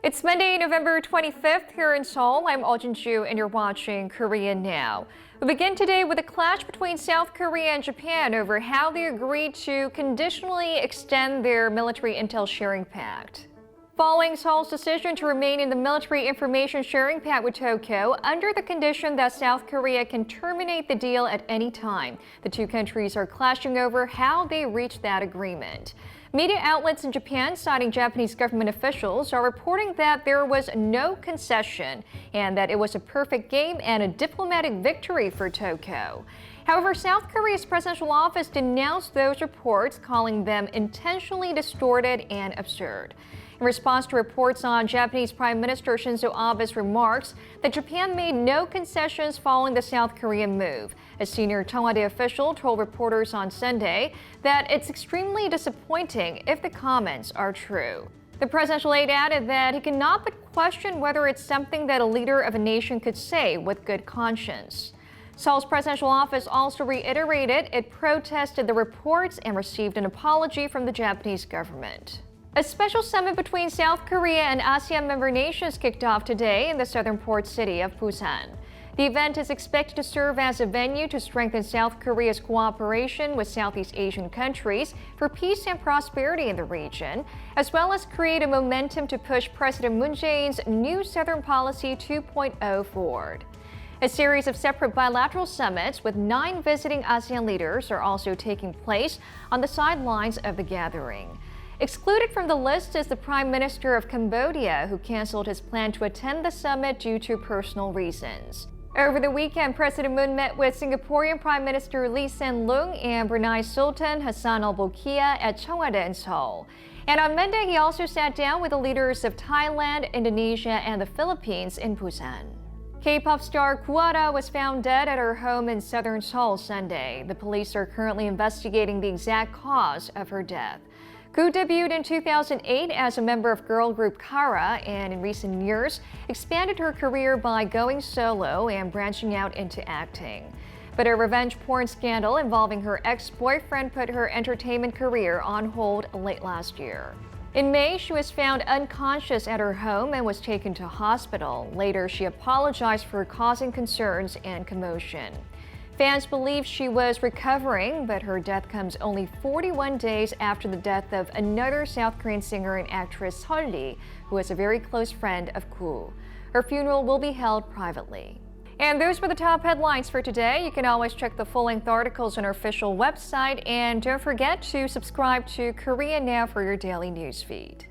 It's Monday, November 25th here in Seoul. I'm Ju, and you're watching Korea Now. We begin today with a clash between South Korea and Japan over how they agreed to conditionally extend their military intel sharing pact. Following Seoul's decision to remain in the military information sharing pact with Tokyo under the condition that South Korea can terminate the deal at any time, the two countries are clashing over how they reached that agreement. Media outlets in Japan, citing Japanese government officials, are reporting that there was no concession and that it was a perfect game and a diplomatic victory for Tokyo. However, South Korea's presidential office denounced those reports, calling them intentionally distorted and absurd. In response to reports on Japanese Prime Minister Shinzo Abe's remarks that Japan made no concessions following the South Korean move, a senior Cheongwade official told reporters on Sunday that it's extremely disappointing if the comments are true. The presidential aide added that he cannot but question whether it's something that a leader of a nation could say with good conscience. Seoul's presidential office also reiterated it protested the reports and received an apology from the Japanese government. A special summit between South Korea and ASEAN member nations kicked off today in the southern port city of Busan. The event is expected to serve as a venue to strengthen South Korea's cooperation with Southeast Asian countries for peace and prosperity in the region, as well as create a momentum to push President Moon Jae-in's new Southern Policy 2.0 forward. A series of separate bilateral summits with 9 visiting ASEAN leaders are also taking place on the sidelines of the gathering. Excluded from the list is the Prime Minister of Cambodia, who canceled his plan to attend the summit due to personal reasons. Over the weekend, President Moon met with Singaporean Prime Minister Lee Hsien Loong and Brunei Sultan Hassan al-Bolkiah at Cheongwade in Seoul. And on Monday, he also sat down with the leaders of Thailand, Indonesia, and the Philippines in Busan. K-pop star Goo Ha-ra was found dead at her home in southern Seoul Sunday. The police are currently investigating the exact cause of her death. Goo debuted in 2008 as a member of girl group Goo Ha-ra and in recent years expanded her career by going solo and branching out into acting. But a revenge porn scandal involving her ex-boyfriend put her entertainment career on hold late last year. In May, she was found unconscious at her home and was taken to hospital. Later, she apologized for causing concerns and commotion. Fans believe she was recovering, but her death comes only 41 days after the death of another South Korean singer and actress, Seol Lee, who was a very close friend of Goo. Her funeral will be held privately. And those were the top headlines for today. You can always check the full-length articles on our official website, and don't forget to subscribe to Korea Now for your daily news feed.